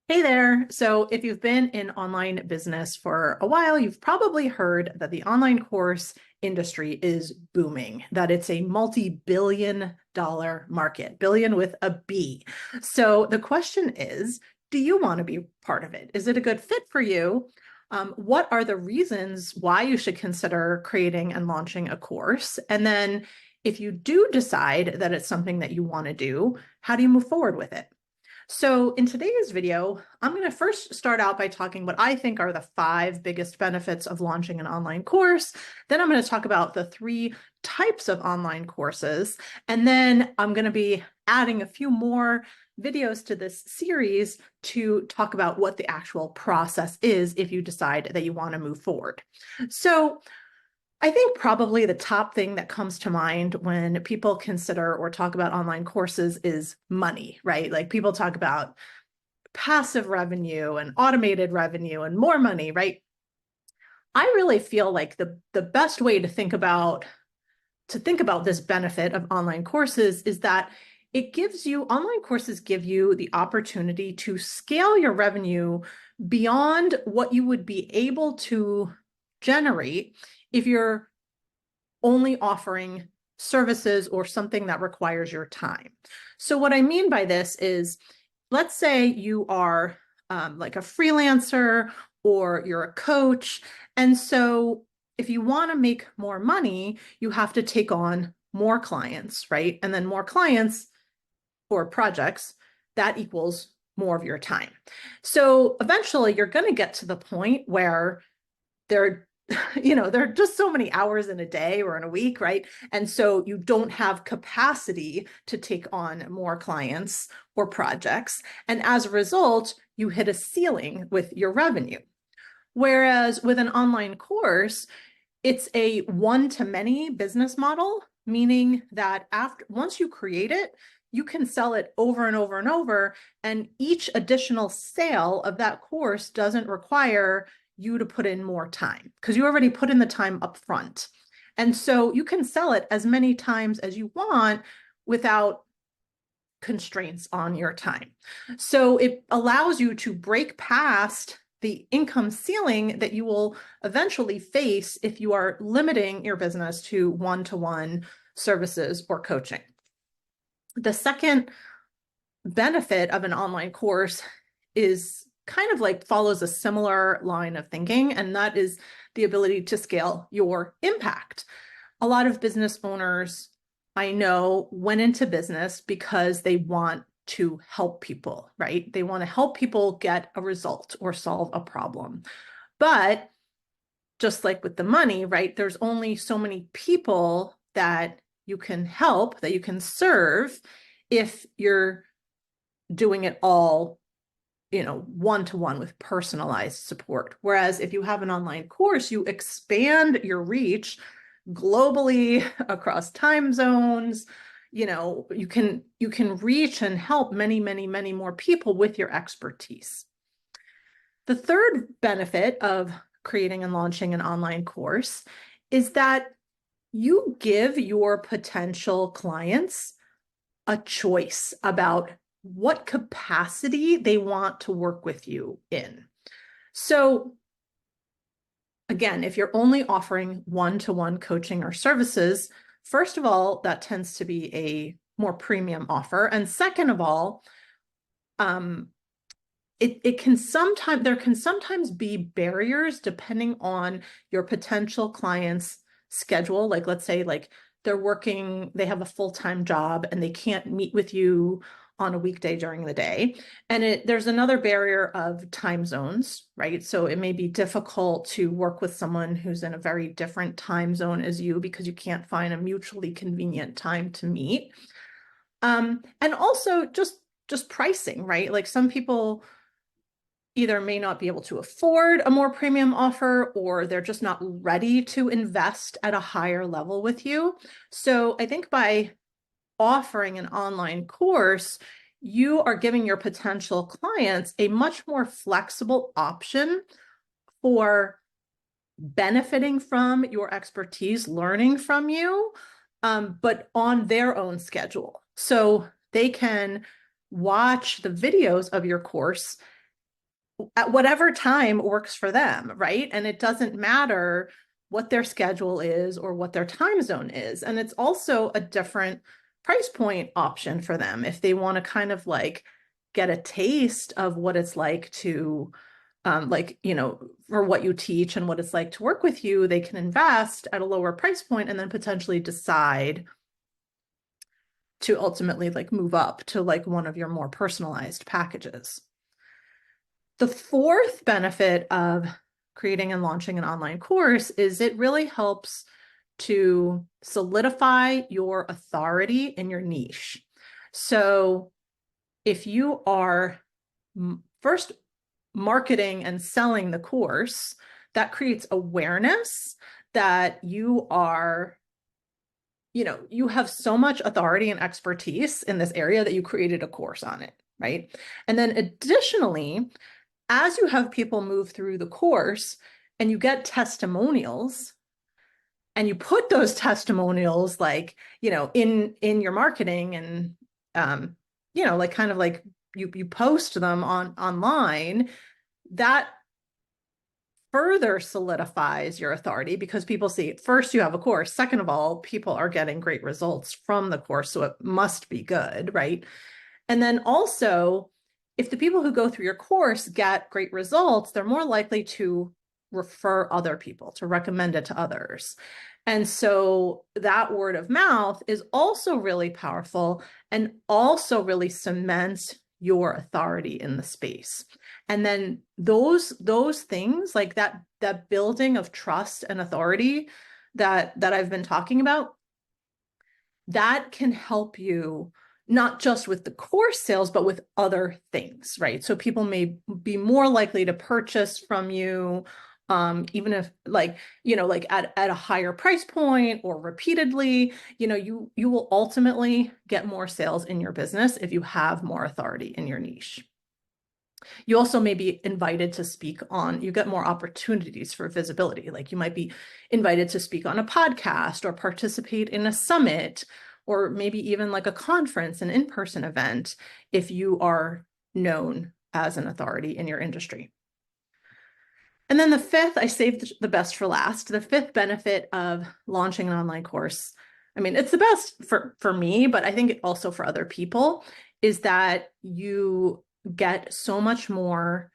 Hey there. So if you've been in online business for a while, you've probably heard that the online course industry is booming, that it's a multi-billion dollar market, billion with a B. So the question is, do you want to be part of it? Is it a good fit for you? What are the reasons why you should consider creating and launching a course? And then if you do decide that it's something that you want to do, how do you move forward with it? So in today's video, I'm going to first start out by talking what I think are the 5 biggest benefits of launching an online course. Then I'm going to talk about the 3 types of online courses. And then I'm going to be adding a few more videos to this series to talk about what the actual process is if you decide that you want to move forward. So I think probably the top thing that comes to mind when people consider or talk about online courses is money, right? Like people talk about passive revenue and automated revenue and more money, right? I really feel like the best way to think about this benefit of online courses is that online courses give you the opportunity to scale your revenue beyond what you would be able to generate if you're only offering services or something that requires your time. So what I mean by this is, let's say you are like a freelancer or you're a coach. And so if you want to make more money, you have to take on more clients, right? And then more clients or projects, that equals more of your time. So eventually you're going to get to the point where there there are just so many hours in a day or in a week, right? And so you don't have capacity to take on more clients or projects. And as a result, you hit a ceiling with your revenue. Whereas with an online course, it's a one-to-many business model, meaning that once you create it, you can sell it over and over and over. And each additional sale of that course doesn't require you to put in more time because you already put in the time up front. And so you can sell it as many times as you want without constraints on your time. So it allows you to break past the income ceiling that you will eventually face if you are limiting your business to one-to-one services or coaching. The second benefit of an online course is kind of like follows a similar line of thinking, and that is the ability to scale your impact. A lot of business owners I know went into business because they want to help people, right? They want to help people get a result or solve a problem. But just like with the money, right? There's only so many people that you can help, that you can serve if you're doing it all one-to-one with personalized support. Whereas if you have an online course, you expand your reach globally across time zones. You can reach and help many, many, many more people with your expertise. The third benefit of creating and launching an online course is that you give your potential clients a choice about what capacity they want to work with you in. So again, if you're only offering one-to-one coaching or services, first of all, that tends to be a more premium offer. And second of all, there can sometimes be barriers depending on your potential client's schedule. Like let's say like they have a full-time job and they can't meet with you on a weekday during the day. And there's another barrier of time zones, right? So it may be difficult to work with someone who's in a very different time zone as you because you can't find a mutually convenient time to meet. And also just pricing, right? Like some people either may not be able to afford a more premium offer, or they're just not ready to invest at a higher level with you. So I think by offering an online course, you are giving your potential clients a much more flexible option for benefiting from your expertise, learning from you, but on their own schedule. So they can watch the videos of your course at whatever time works for them, right? And it doesn't matter what their schedule is or what their time zone is. And it's also a different price point option for them if they want to kind of like get a taste of what it's like to like, you know, for what you teach and what it's like to work with you, they can invest at a lower price point and then potentially decide to ultimately like move up to like one of your more personalized packages. The fourth benefit of creating and launching an online course is it really helps to solidify your authority in your niche. So if you are first marketing and selling the course, that creates awareness that you are, you know, you have so much authority and expertise in this area that you created a course on it, right? And then additionally, as you have people move through the course and you get testimonials and you put those testimonials like, you know, in your marketing and you know, like kind of like you post them online, that further solidifies your authority because people see, first, you have a course. Second of all, people are getting great results from the course, so it must be good, right? And then also, if the people who go through your course get great results, they're more likely to refer other people, to recommend it to others. And so that word of mouth is also really powerful and also really cements your authority in the space. And then those things like that building of trust and authority that I've been talking about, that can help you not just with the course sales, but with other things, right? So people may be more likely to purchase from you, even if like, you know, like at a higher price point or repeatedly, you know, you will ultimately get more sales in your business if you have more authority in your niche. You also may be invited to speak on, you get more opportunities for visibility. Like you might be invited to speak on a podcast or participate in a summit, or maybe even like a conference, an in-person event, if you are known as an authority in your industry. And then the fifth, I saved the best for last, the fifth benefit of launching an online course. I mean, it's the best for me, but I think also for other people, is that you get so much more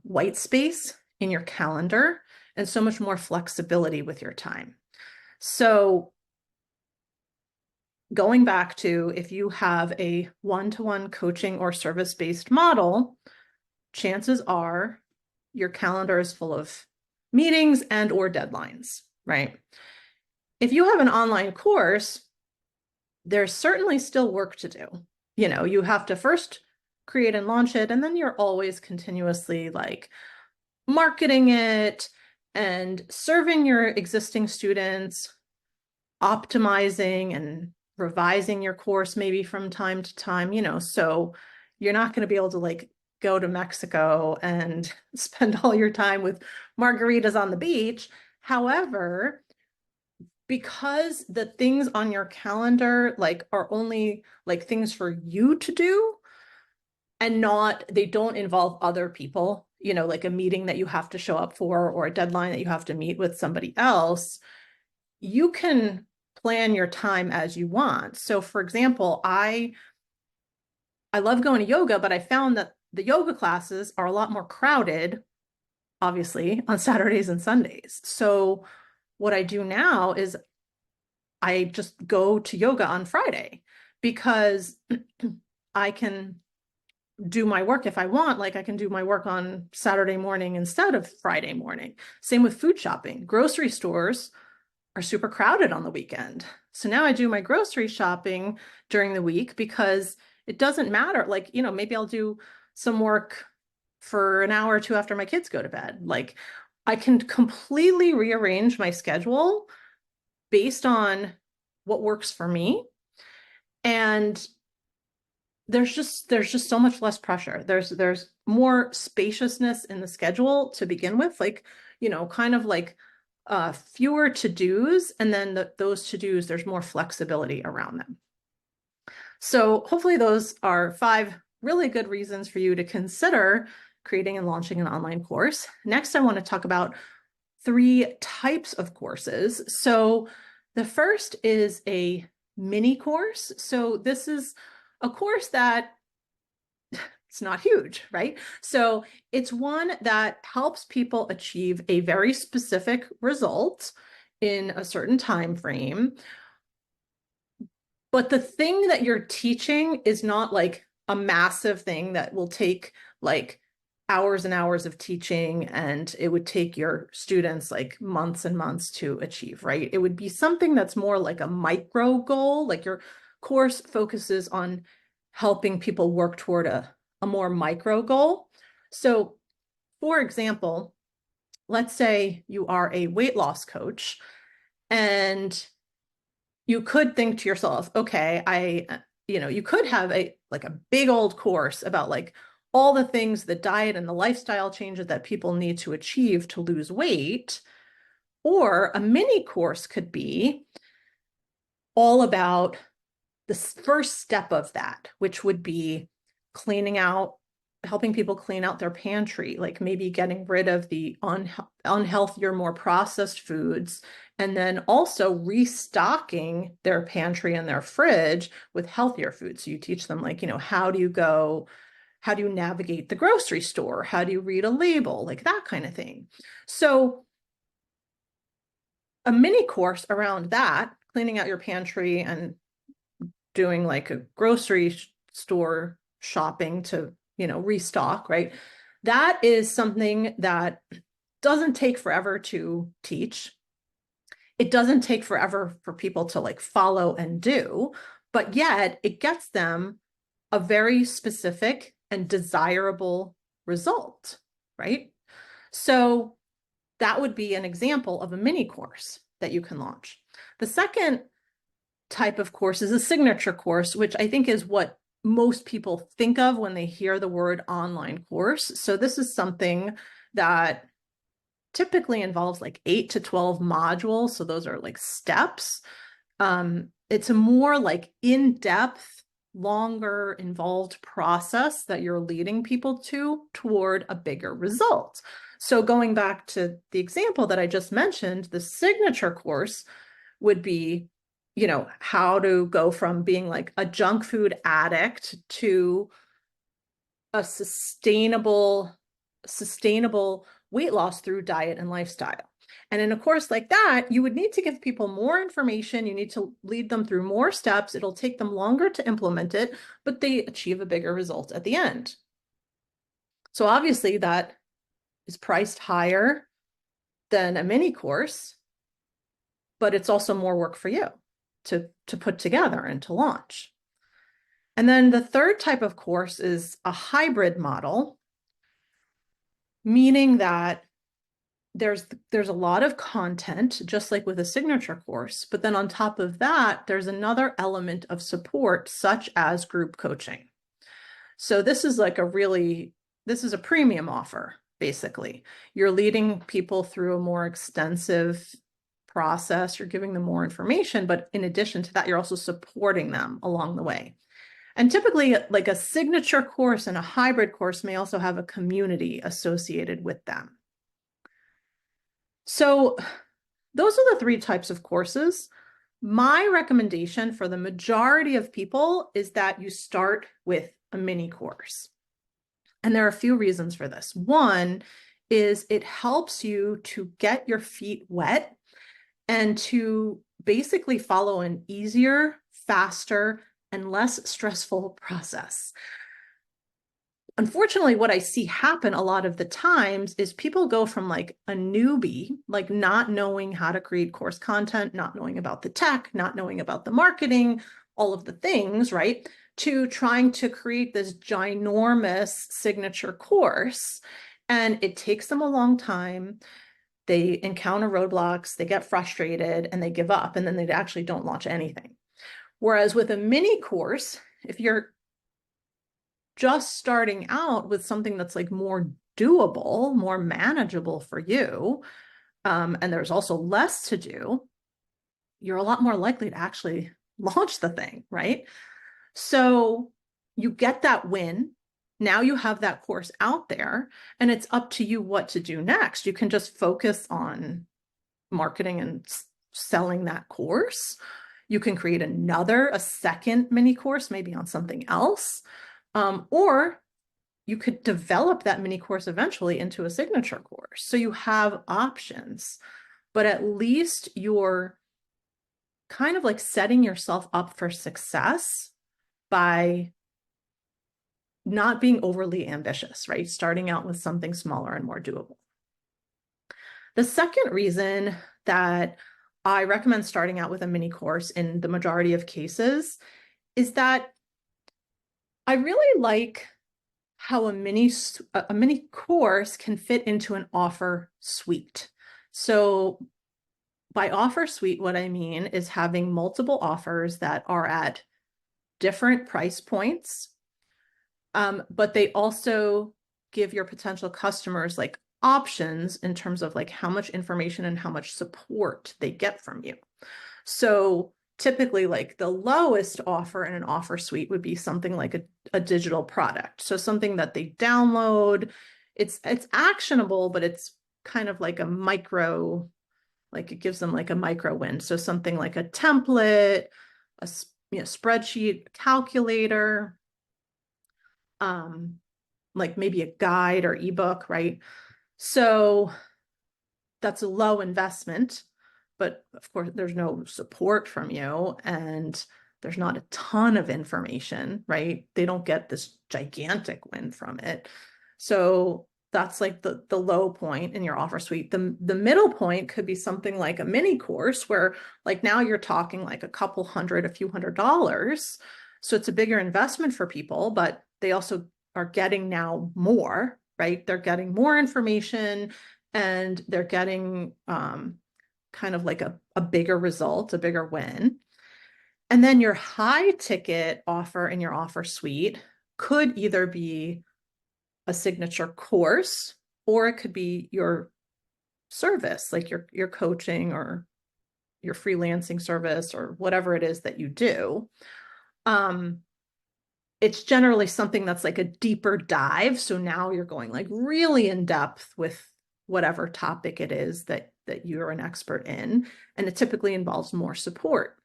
white space in your calendar and so much more flexibility with your time. So going back to, if you have a one-to-one coaching or service-based model, chances are your calendar is full of meetings and or deadlines, right? If you have an online course, there's certainly still work to do. You know, you have to first create and launch it, and then you're always continuously like marketing it and serving your existing students, optimizing and revising your course maybe from time to time, you know, so you're not going to be able to like go to Mexico and spend all your time with margaritas on the beach. However, because the things on your calendar like are only like things for you to do and not, they don't involve other people, you know, like a meeting that you have to show up for or a deadline that you have to meet with somebody else, you can plan your time as you want. So for example, I love going to yoga, but I found that the yoga classes are a lot more crowded, obviously, on Saturdays and Sundays. So what I do now is I just go to yoga on Friday because I can do my work if I want. Like I can do my work on Saturday morning instead of Friday morning. Same with food shopping. Grocery stores are super crowded on the weekend. So now I do my grocery shopping during the week because it doesn't matter. Like, you know, maybe I'll do some work for an hour or two after my kids go to bed. Like I can completely rearrange my schedule based on what works for me. And there's just so much less pressure. There's more spaciousness in the schedule to begin with, like, you know, kind of like fewer to-dos, and then those to-dos, there's more flexibility around them. So hopefully those are 5 really good reasons for you to consider creating and launching an online course. Next, I want to talk about 3 types of courses. So the first is a mini course. So this is a course that it's not huge, right? So it's one that helps people achieve a very specific result in a certain time frame. But the thing that you're teaching is not like a massive thing that will take like hours and hours of teaching, and it would take your students like months and months to achieve, right? It would be something that's more like a micro goal, like your course focuses on helping people work toward a more micro goal. So, for example, let's say you are a weight loss coach and you could think to yourself, okay, you could have a big old course about like all the things, the diet and the lifestyle changes that people need to achieve to lose weight. Or a mini course could be all about the first step of that, which would be helping people clean out their pantry, like maybe getting rid of the unhealthier, more processed foods, and then also restocking their pantry and their fridge with healthier foods. So you teach them like, how do you navigate the grocery store? How do you read a label? Like that kind of thing. So a mini course around that, cleaning out your pantry and doing like a grocery store shopping to, restock, right? That is something that doesn't take forever to teach. It doesn't take forever for people to like follow and do, but yet it gets them a very specific and desirable result, right? So that would be an example of a mini course that you can launch. The second type of course is a signature course, which I think is what most people think of when they hear the word online course. So this is something that typically involves like 8 to 12 modules. So those are like steps. It's a more like in-depth, longer, involved process that you're leading people toward a bigger result. So going back to the example that I just mentioned, the signature course would be, how to go from being like a junk food addict to a sustainable weight loss through diet and lifestyle. And in a course like that, you would need to give people more information. You need to lead them through more steps. It'll take them longer to implement it, but they achieve a bigger result at the end. So obviously that is priced higher than a mini course, but it's also more work for you to put together and to launch. And then the third type of course is a hybrid model, meaning that there's a lot of content, just like with a signature course, but then on top of that, there's another element of support, such as group coaching. So this is a premium offer, basically. You're leading people through a more extensive process, you're giving them more information, but in addition to that, you're also supporting them along the way. And typically, like a signature course and a hybrid course may also have a community associated with them. So those are the 3 types of courses. My recommendation for the majority of people is that you start with a mini course. And there are a few reasons for this. One is it helps you to get your feet wet and to basically follow an easier, faster, and less stressful process. Unfortunately, what I see happen a lot of the times is people go from like a newbie, like not knowing how to create course content, not knowing about the tech, not knowing about the marketing, all of the things, right? To trying to create this ginormous signature course. And it takes them a long time. They encounter roadblocks, they get frustrated, and they give up, and then they actually don't launch anything. Whereas with a mini course, if you're just starting out with something that's like more doable, more manageable for you, and there's also less to do, you're a lot more likely to actually launch the thing, right? So you get that win Now you have that course out there, and it's up to you what to do next. You can just focus on marketing and selling that course. You can create a second mini course, maybe on something else. Or you could develop that mini course eventually into a signature course. So you have options, but at least you're kind of like setting yourself up for success by not being overly ambitious, right? Starting out with something smaller and more doable. The second reason that I recommend starting out with a mini course in the majority of cases is that I really like how a mini course can fit into an offer suite. So by offer suite, what I mean is having multiple offers that are at different price points, but they also give your potential customers like options in terms of like how much information and how much support they get from you. So typically like the lowest offer in an offer suite would be something like a digital product. So something that they download, it's actionable, but it's kind of like a micro, like it gives them like a micro win. So something like a template, a spreadsheet, calculator, like maybe a guide or ebook, right? So that's a low investment, but of course there's no support from you and there's not a ton of information, right? They don't get this gigantic win from it. So that's like the low point in your offer suite. The middle point could be something like a mini course where like now you're talking like a couple hundred, a few $100s. So it's a bigger investment for people, but they also are getting now more, right? They're getting more information and they're getting kind of like a bigger result, a bigger win. And then your high ticket offer in your offer suite could either be a signature course or it could be your service, like your coaching or your freelancing service or whatever it is that you do. It's generally something that's like a deeper dive. So now you're going like really in depth with whatever topic it is that you're an expert in, and it typically involves more support.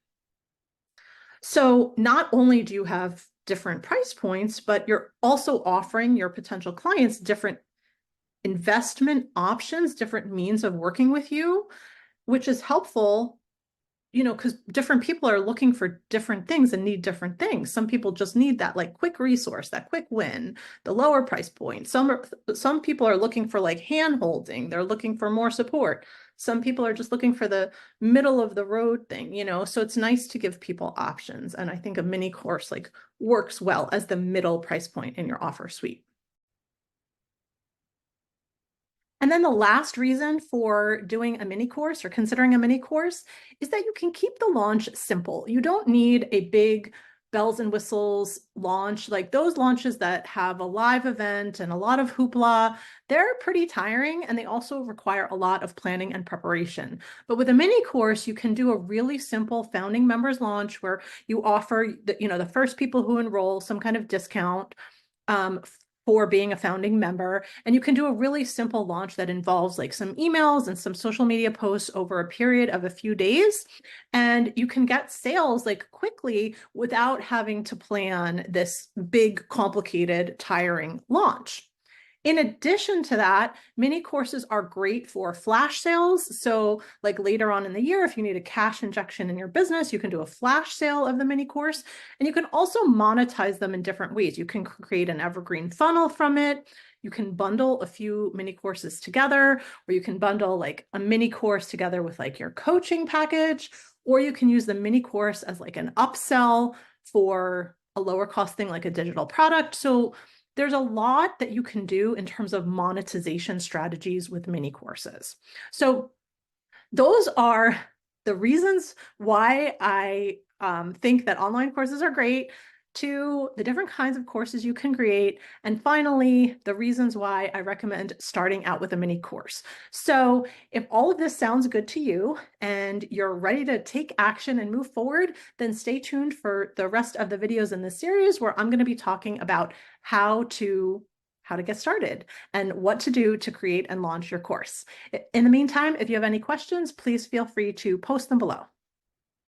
So not only do you have different price points, but you're also offering your potential clients different investment options, different means of working with you, which is helpful, because different people are looking for different things and need different things. Some people just need that like quick resource, that quick win, the lower price point. Some people are looking for like hand holding. They're looking for more support. Some people are just looking for the middle of the road thing, so it's nice to give people options. And I think a mini course like works well as the middle price point in your offer suite. And then the last reason for doing a mini course or considering a mini course is that you can keep the launch simple. You don't need a big bells and whistles launch, like those launches that have a live event and a lot of hoopla. They're pretty tiring and they also require a lot of planning and preparation. But with a mini course, you can do a really simple founding members launch where you offer the first people who enroll some kind of discount for being a founding member. And you can do a really simple launch that involves like some emails and some social media posts over a period of a few days. And you can get sales like quickly without having to plan this big, complicated, tiring launch. In addition to that, mini courses are great for flash sales. So like later on in the year, if you need a cash injection in your business, you can do a flash sale of the mini course. And you can also monetize them in different ways. You can create an evergreen funnel from it. You can bundle a few mini courses together, or you can bundle like a mini course together with like your coaching package, or you can use the mini course as like an upsell for a lower cost thing like a digital product. So there's a lot that you can do in terms of monetization strategies with mini courses. So those are the reasons why I think that online courses are great. 2, the different kinds of courses you can create, and finally, the reasons why I recommend starting out with a mini course. So if all of this sounds good to you and you're ready to take action and move forward, then stay tuned for the rest of the videos in this series where I'm going to be talking about how to get started and what to do to create and launch your course. In the meantime, if you have any questions, please feel free to post them below.